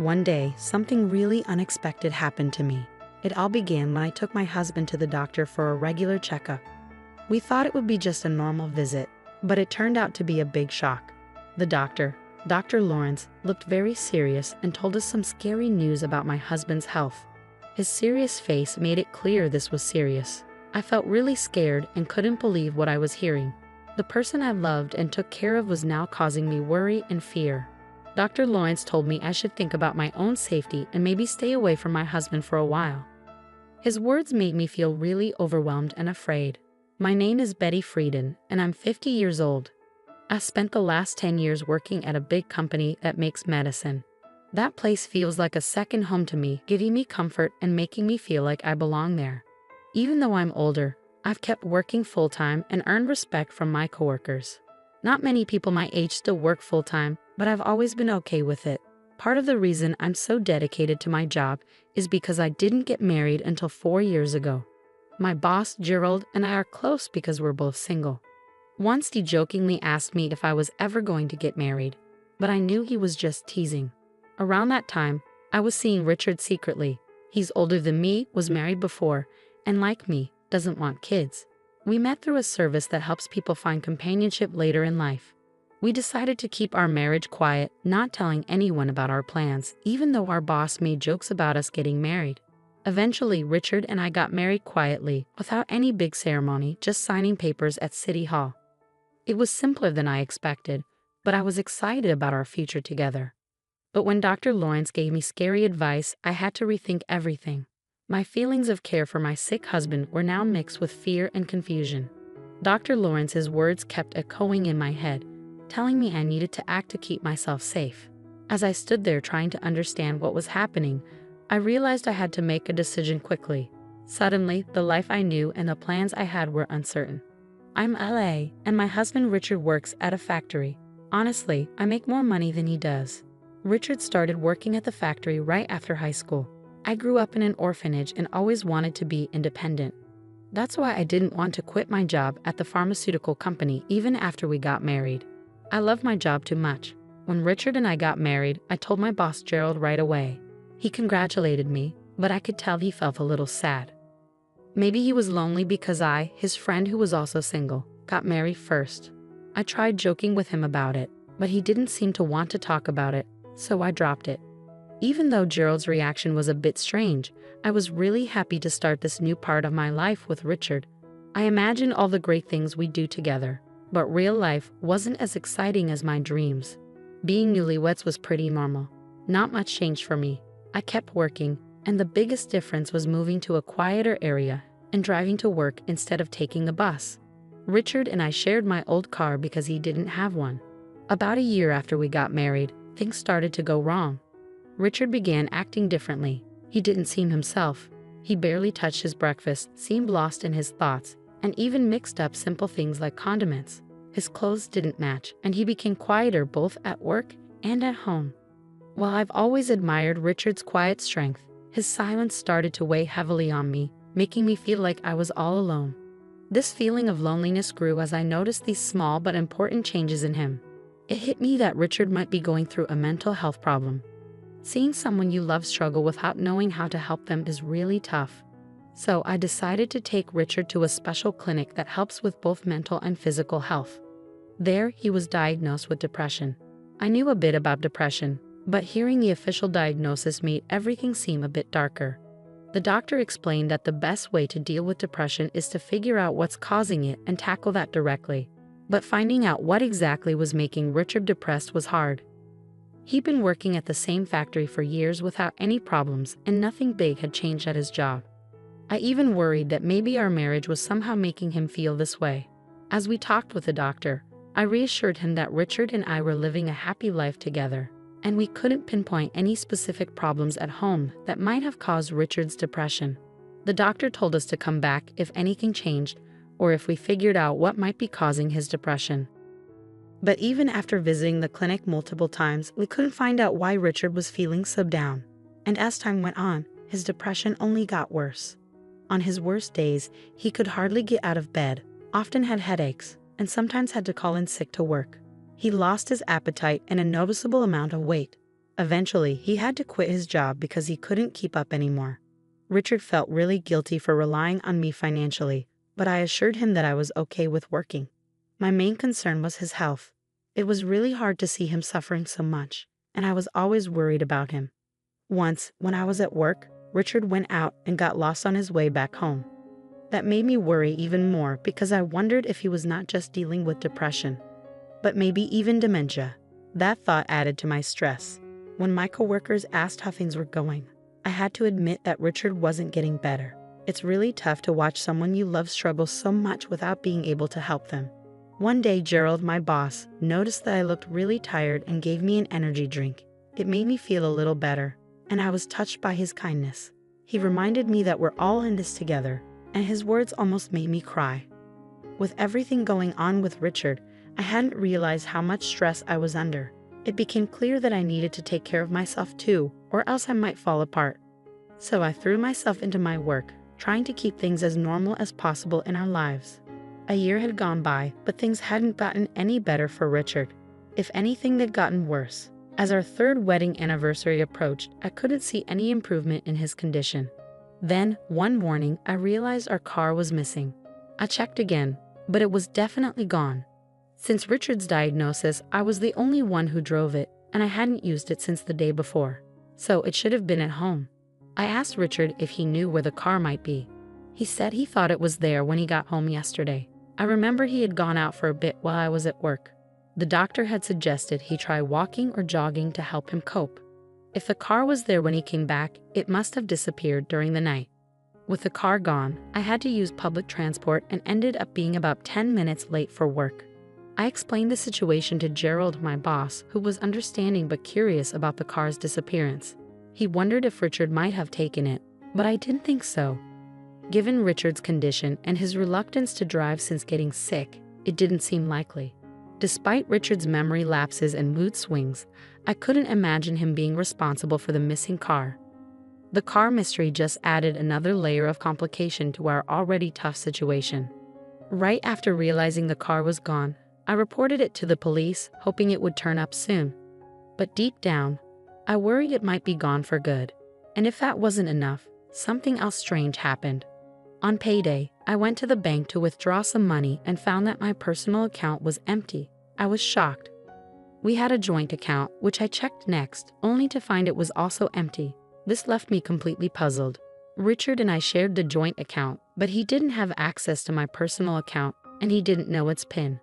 One day, something really unexpected happened to me. It all began when I took my husband to the doctor for a regular checkup. We thought it would be just a normal visit, but it turned out to be a big shock. The doctor, Dr. Lawrence, looked very serious and told us some scary news about my husband's health. His serious face made it clear this was serious. I felt really scared and couldn't believe what I was hearing. The person I loved and took care of was now causing me worry and fear. Dr. Lawrence told me I should think about my own safety and maybe stay away from my husband for a while. His words made me feel really overwhelmed and afraid. My name is Betty Frieden, and I'm 50 years old. I spent the last 10 years working at a big company that makes medicine. That place feels like a second home to me, giving me comfort and making me feel like I belong there. Even though I'm older, I've kept working full-time and earned respect from my coworkers. Not many people my age still work full-time, but I've always been okay with it. Part of the reason I'm so dedicated to my job is because I didn't get married until 4 years ago. My boss, Gerald, and I are close because we're both single. Once he jokingly asked me if I was ever going to get married, but I knew he was just teasing. Around that time, I was seeing Richard secretly. He's older than me, was married before, and like me, doesn't want kids. We met through a service that helps people find companionship later in life. We decided to keep our marriage quiet, not telling anyone about our plans, even though our boss made jokes about us getting married. Eventually, Richard and I got married quietly, without any big ceremony, just signing papers at City Hall. It was simpler than I expected, but I was excited about our future together. But when Dr. Lawrence gave me scary advice, I had to rethink everything. My feelings of care for my sick husband were now mixed with fear and confusion. Dr. Lawrence's words kept echoing in my head, telling me I needed to act to keep myself safe. As I stood there trying to understand what was happening, I realized I had to make a decision quickly. Suddenly, the life I knew and the plans I had were uncertain. I'm LA, and my husband Richard works at a factory. Honestly, I make more money than he does. Richard started working at the factory right after high school. I grew up in an orphanage and always wanted to be independent. That's why I didn't want to quit my job at the pharmaceutical company even after we got married. I love my job too much. When Richard and I got married, I told my boss Gerald right away. He congratulated me, but I could tell he felt a little sad. Maybe he was lonely because I, his friend who was also single, got married first. I tried joking with him about it, but he didn't seem to want to talk about it, so I dropped it. Even though Gerald's reaction was a bit strange, I was really happy to start this new part of my life with Richard. I imagined all the great things we'd do together. But real life wasn't as exciting as my dreams. Being newlyweds was pretty normal. Not much changed for me. I kept working, and the biggest difference was moving to a quieter area and driving to work instead of taking the bus. Richard and I shared my old car because he didn't have one. About a year after we got married, things started to go wrong. Richard began acting differently. He didn't seem himself. He barely touched his breakfast, seemed lost in his thoughts, and even mixed up simple things like condiments. His clothes didn't match, and he became quieter both at work and at home. While I've always admired Richard's quiet strength, his silence started to weigh heavily on me, making me feel like I was all alone. This feeling of loneliness grew as I noticed these small but important changes in him. It hit me that Richard might be going through a mental health problem. Seeing someone you love struggle without knowing how to help them is really tough. So I decided to take Richard to a special clinic that helps with both mental and physical health. There, he was diagnosed with depression. I knew a bit about depression, but hearing the official diagnosis made everything seem a bit darker. The doctor explained that the best way to deal with depression is to figure out what's causing it and tackle that directly. But finding out what exactly was making Richard depressed was hard. He'd been working at the same factory for years without any problems, and nothing big had changed at his job. I even worried that maybe our marriage was somehow making him feel this way. As we talked with the doctor, I reassured him that Richard and I were living a happy life together, and we couldn't pinpoint any specific problems at home that might have caused Richard's depression. The doctor told us to come back if anything changed, or if we figured out what might be causing his depression. But even after visiting the clinic multiple times, we couldn't find out why Richard was feeling so down. And as time went on, his depression only got worse. On his worst days, he could hardly get out of bed, often had headaches, and sometimes had to call in sick to work. He lost his appetite and a noticeable amount of weight. Eventually, he had to quit his job because he couldn't keep up anymore. Richard felt really guilty for relying on me financially, but I assured him that I was okay with working. My main concern was his health. It was really hard to see him suffering so much, and I was always worried about him. Once, when I was at work, Richard went out and got lost on his way back home. That made me worry even more because I wondered if he was not just dealing with depression, but maybe even dementia. That thought added to my stress. When my coworkers asked how things were going, I had to admit that Richard wasn't getting better. It's really tough to watch someone you love struggle so much without being able to help them. One day, Gerald, my boss, noticed that I looked really tired and gave me an energy drink. It made me feel a little better, and I was touched by his kindness. He reminded me that we're all in this together, and his words almost made me cry. With everything going on with Richard, I hadn't realized how much stress I was under. It became clear that I needed to take care of myself too, or else I might fall apart. So I threw myself into my work, trying to keep things as normal as possible in our lives. A year had gone by, but things hadn't gotten any better for Richard. If anything, they'd gotten worse. As our third wedding anniversary approached, I couldn't see any improvement in his condition. Then, one morning, I realized our car was missing. I checked again, but it was definitely gone. Since Richard's diagnosis, I was the only one who drove it, and I hadn't used it since the day before. So it should have been at home. I asked Richard if he knew where the car might be. He said he thought it was there when he got home yesterday. I remember he had gone out for a bit while I was at work. The doctor had suggested he try walking or jogging to help him cope. If the car was there when he came back, it must have disappeared during the night. With the car gone, I had to use public transport and ended up being about 10 minutes late for work. I explained the situation to Gerald, my boss, who was understanding but curious about the car's disappearance. He wondered if Richard might have taken it, but I didn't think so. Given Richard's condition and his reluctance to drive since getting sick, it didn't seem likely. Despite Richard's memory lapses and mood swings, I couldn't imagine him being responsible for the missing car. The car mystery just added another layer of complication to our already tough situation. Right after realizing the car was gone, I reported it to the police, hoping it would turn up soon. But deep down, I worried it might be gone for good. And if that wasn't enough, something else strange happened. On payday, I went to the bank to withdraw some money and found that my personal account was empty. I was shocked. We had a joint account, which I checked next, only to find it was also empty. This left me completely puzzled. Richard and I shared the joint account, but he didn't have access to my personal account, and he didn't know its PIN.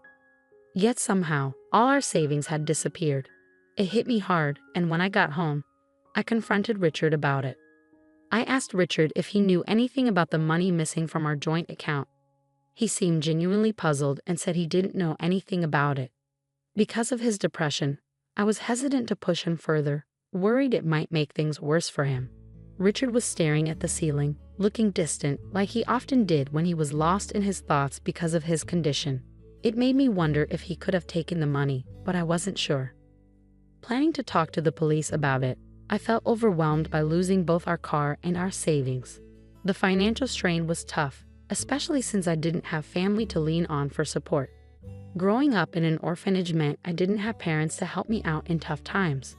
Yet somehow, all our savings had disappeared. It hit me hard, and when I got home, I confronted Richard about it. I asked Richard if he knew anything about the money missing from our joint account. He seemed genuinely puzzled and said he didn't know anything about it. Because of his depression, I was hesitant to push him further, worried it might make things worse for him. Richard was staring at the ceiling, looking distant, like he often did when he was lost in his thoughts because of his condition. It made me wonder if he could have taken the money, but I wasn't sure. Planning to talk to the police about it, I felt overwhelmed by losing both our car and our savings. The financial strain was tough, especially since I didn't have family to lean on for support. Growing up in an orphanage meant I didn't have parents to help me out in tough times.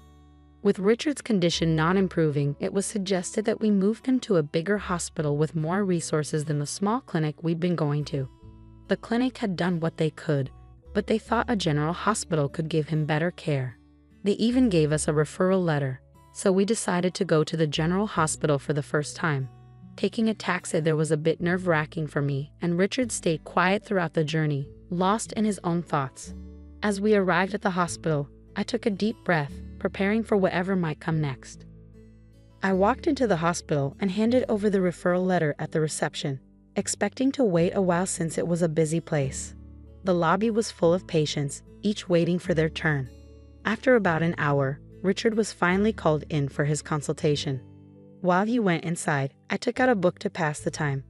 With Richard's condition not improving, it was suggested that we move him to a bigger hospital with more resources than the small clinic we'd been going to. The clinic had done what they could, but they thought a general hospital could give him better care. They even gave us a referral letter, so we decided to go to the general hospital for the first time. Taking a taxi there was a bit nerve-wracking for me, and Richard stayed quiet throughout the journey, lost in his own thoughts. As we arrived at the hospital, I took a deep breath, preparing for whatever might come next. I walked into the hospital and handed over the referral letter at the reception, expecting to wait a while since it was a busy place. The lobby was full of patients, each waiting for their turn. After about an hour, Richard was finally called in for his consultation. While he went inside, I took out a book to pass the time.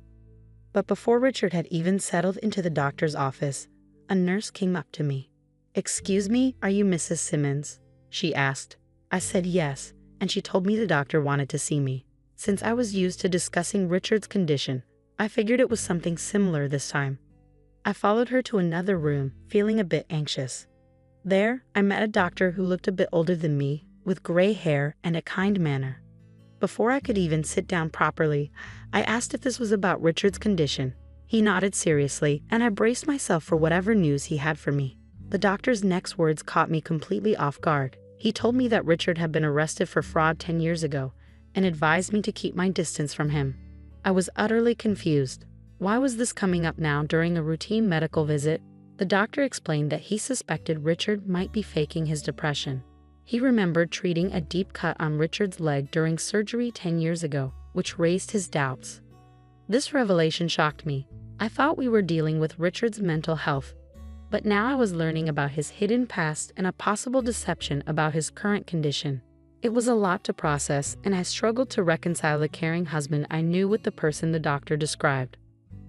But before Richard had even settled into the doctor's office, a nurse came up to me. "Excuse me, are you Mrs. Simmons?" she asked. I said yes, and she told me the doctor wanted to see me. Since I was used to discussing Richard's condition, I figured it was something similar this time. I followed her to another room, feeling a bit anxious. There, I met a doctor who looked a bit older than me, with gray hair and a kind manner. Before I could even sit down properly, I asked if this was about Richard's condition. He nodded seriously, and I braced myself for whatever news he had for me. The doctor's next words caught me completely off guard. He told me that Richard had been arrested for fraud 10 years ago and advised me to keep my distance from him. I was utterly confused. Why was this coming up now during a routine medical visit? The doctor explained that he suspected Richard might be faking his depression. He remembered treating a deep cut on Richard's leg during surgery 10 years ago, which raised his doubts. This revelation shocked me. I thought we were dealing with Richard's mental health, but now I was learning about his hidden past and a possible deception about his current condition. It was a lot to process, and I struggled to reconcile the caring husband I knew with the person the doctor described.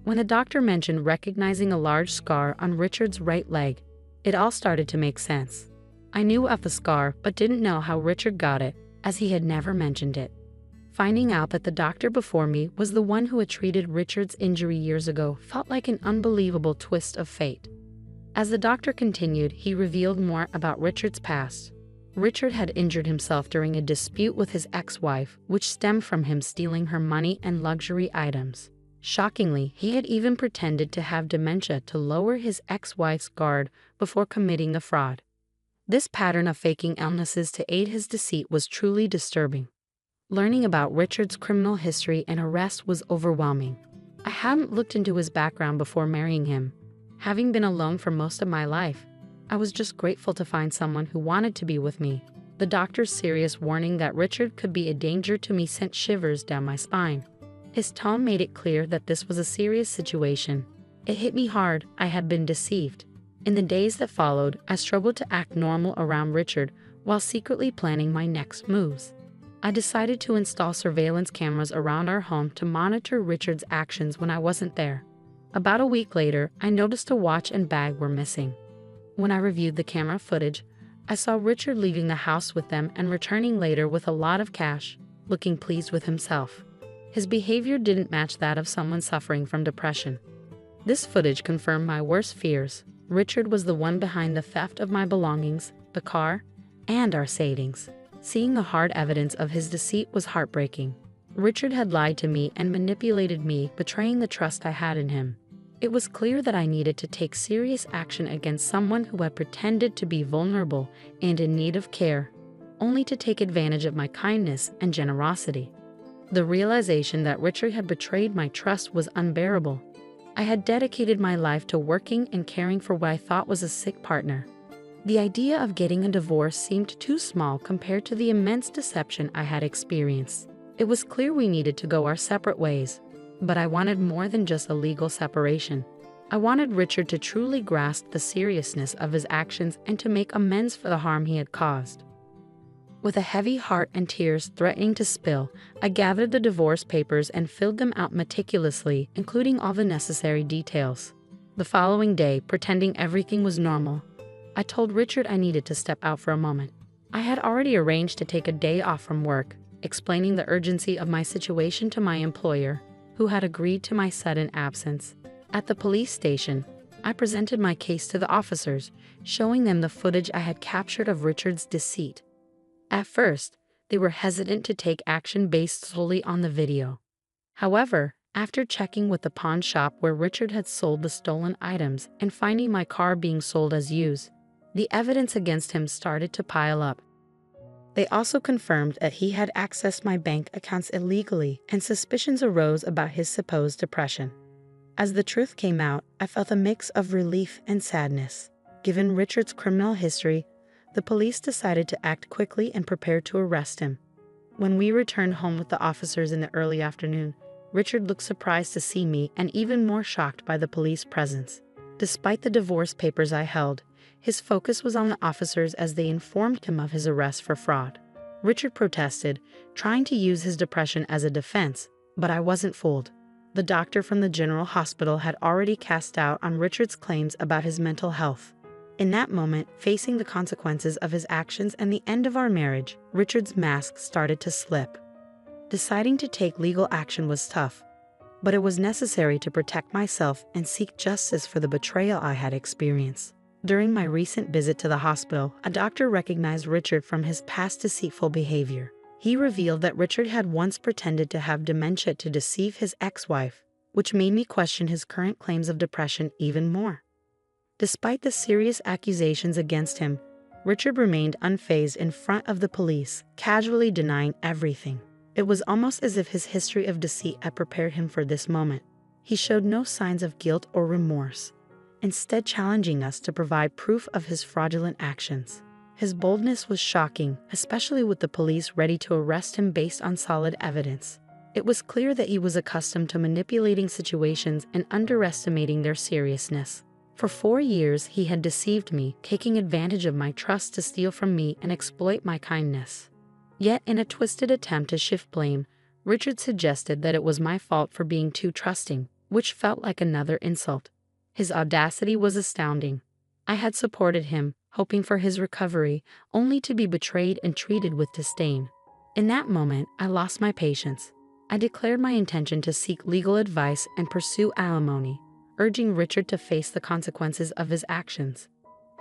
When the doctor mentioned recognizing a large scar on Richard's right leg, it all started to make sense. I knew of the scar but didn't know how Richard got it, as he had never mentioned it. Finding out that the doctor before me was the one who had treated Richard's injury years ago felt like an unbelievable twist of fate. As the doctor continued, he revealed more about Richard's past. Richard had injured himself during a dispute with his ex-wife, which stemmed from him stealing her money and luxury items. Shockingly, he had even pretended to have dementia to lower his ex-wife's guard before committing the fraud. This pattern of faking illnesses to aid his deceit was truly disturbing. Learning about Richard's criminal history and arrest was overwhelming. I hadn't looked into his background before marrying him. Having been alone for most of my life, I was just grateful to find someone who wanted to be with me. The doctor's serious warning that Richard could be a danger to me sent shivers down my spine. His tone made it clear that this was a serious situation. It hit me hard. I had been deceived. In the days that followed, I struggled to act normal around Richard while secretly planning my next moves. I decided to install surveillance cameras around our home to monitor Richard's actions when I wasn't there. About a week later, I noticed a watch and bag were missing. When I reviewed the camera footage, I saw Richard leaving the house with them and returning later with a lot of cash, looking pleased with himself. His behavior didn't match that of someone suffering from depression. This footage confirmed my worst fears. Richard was the one behind the theft of my belongings, the car, and our savings. Seeing the hard evidence of his deceit was heartbreaking. Richard had lied to me and manipulated me, betraying the trust I had in him. It was clear that I needed to take serious action against someone who had pretended to be vulnerable and in need of care, only to take advantage of my kindness and generosity. The realization that Richard had betrayed my trust was unbearable. I had dedicated my life to working and caring for what I thought was a sick partner. The idea of getting a divorce seemed too small compared to the immense deception I had experienced. It was clear we needed to go our separate ways, but I wanted more than just a legal separation. I wanted Richard to truly grasp the seriousness of his actions and to make amends for the harm he had caused. With a heavy heart and tears threatening to spill, I gathered the divorce papers and filled them out meticulously, including all the necessary details. The following day, pretending everything was normal, I told Richard I needed to step out for a moment. I had already arranged to take a day off from work, explaining the urgency of my situation to my employer, who had agreed to my sudden absence. At the police station, I presented my case to the officers, showing them the footage I had captured of Richard's deceit. At first, they were hesitant to take action based solely on the video. However, after checking with the pawn shop where Richard had sold the stolen items and finding my car being sold as used, the evidence against him started to pile up. They also confirmed that he had accessed my bank accounts illegally, and suspicions arose about his supposed depression. As the truth came out, I felt a mix of relief and sadness. Given Richard's criminal history, the police decided to act quickly and prepared to arrest him. When we returned home with the officers in the early afternoon, Richard looked surprised to see me and even more shocked by the police presence. Despite the divorce papers I held, his focus was on the officers as they informed him of his arrest for fraud. Richard protested, trying to use his depression as a defense, but I wasn't fooled. The doctor from the general hospital had already cast doubt on Richard's claims about his mental health. In that moment, facing the consequences of his actions and the end of our marriage, Richard's mask started to slip. Deciding to take legal action was tough, but it was necessary to protect myself and seek justice for the betrayal I had experienced. During my recent visit to the hospital, a doctor recognized Richard from his past deceitful behavior. He revealed that Richard had once pretended to have dementia to deceive his ex-wife, which made me question his current claims of depression even more. Despite the serious accusations against him, Richard remained unfazed in front of the police, casually denying everything. It was almost as if his history of deceit had prepared him for this moment. He showed no signs of guilt or remorse, instead challenging us to provide proof of his fraudulent actions. His boldness was shocking, especially with the police ready to arrest him based on solid evidence. It was clear that he was accustomed to manipulating situations and underestimating their seriousness. For 4 years, he had deceived me, taking advantage of my trust to steal from me and exploit my kindness. Yet, in a twisted attempt to shift blame, Richard suggested that it was my fault for being too trusting, which felt like another insult. His audacity was astounding. I had supported him, hoping for his recovery, only to be betrayed and treated with disdain. In that moment, I lost my patience. I declared my intention to seek legal advice and pursue alimony, urging Richard to face the consequences of his actions.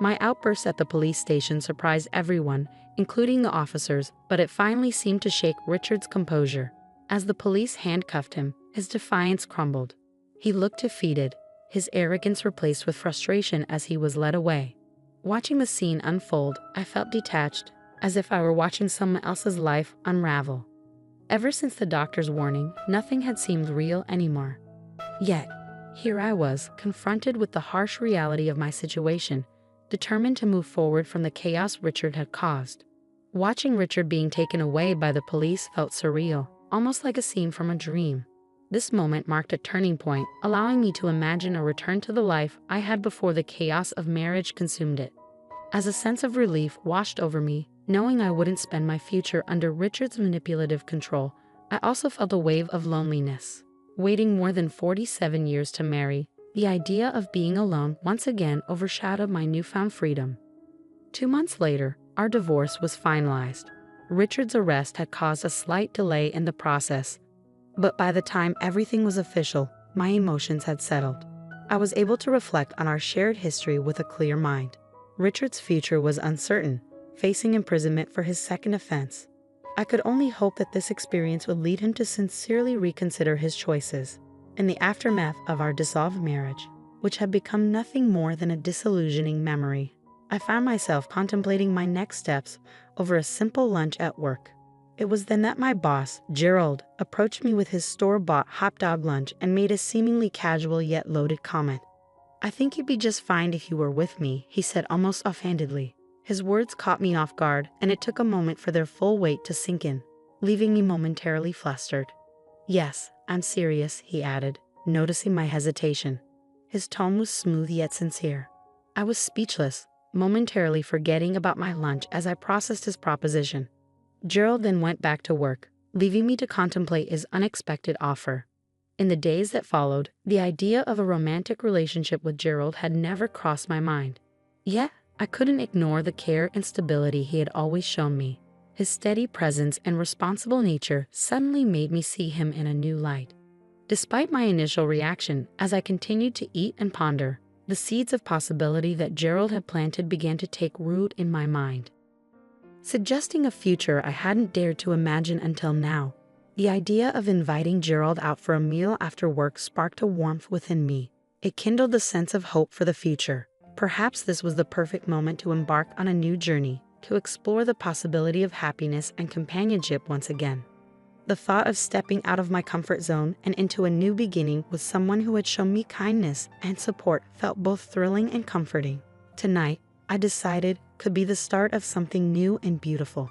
My outburst at the police station surprised everyone, including the officers, but it finally seemed to shake Richard's composure. As the police handcuffed him, his defiance crumbled. He looked defeated, his arrogance replaced with frustration as he was led away. Watching the scene unfold, I felt detached, as if I were watching someone else's life unravel. Ever since the doctor's warning, nothing had seemed real anymore. Yet, here I was, confronted with the harsh reality of my situation, determined to move forward from the chaos Richard had caused. Watching Richard being taken away by the police felt surreal, almost like a scene from a dream. This moment marked a turning point, allowing me to imagine a return to the life I had before the chaos of marriage consumed it. As a sense of relief washed over me, knowing I wouldn't spend my future under Richard's manipulative control, I also felt a wave of loneliness. Waiting more than 47 years to marry, the idea of being alone once again overshadowed my newfound freedom. 2 months later, our divorce was finalized. Richard's arrest had caused a slight delay in the process, but by the time everything was official, my emotions had settled. I was able to reflect on our shared history with a clear mind. Richard's future was uncertain, facing imprisonment for his second offense. I could only hope that this experience would lead him to sincerely reconsider his choices. In the aftermath of our dissolved marriage, which had become nothing more than a disillusioning memory, I found myself contemplating my next steps over a simple lunch at work. It was then that my boss, Gerald, approached me with his store-bought hot dog lunch and made a seemingly casual yet loaded comment. "I think you'd be just fine if you were with me," he said almost offhandedly. His words caught me off guard, and it took a moment for their full weight to sink in, leaving me momentarily flustered. "Yes, I'm serious," he added, noticing my hesitation. His tone was smooth yet sincere. I was speechless, momentarily forgetting about my lunch as I processed his proposition. Gerald then went back to work, leaving me to contemplate his unexpected offer. In the days that followed, the idea of a romantic relationship with Gerald had never crossed my mind. Yet, I couldn't ignore the care and stability he had always shown me. His steady presence and responsible nature suddenly made me see him in a new light. Despite my initial reaction, as I continued to eat and ponder, the seeds of possibility that Gerald had planted began to take root in my mind, suggesting a future I hadn't dared to imagine until now. The idea of inviting Gerald out for a meal after work sparked a warmth within me. It kindled a sense of hope for the future. Perhaps this was the perfect moment to embark on a new journey, to explore the possibility of happiness and companionship once again. The thought of stepping out of my comfort zone and into a new beginning with someone who had shown me kindness and support felt both thrilling and comforting. Tonight, I decided, could be the start of something new and beautiful.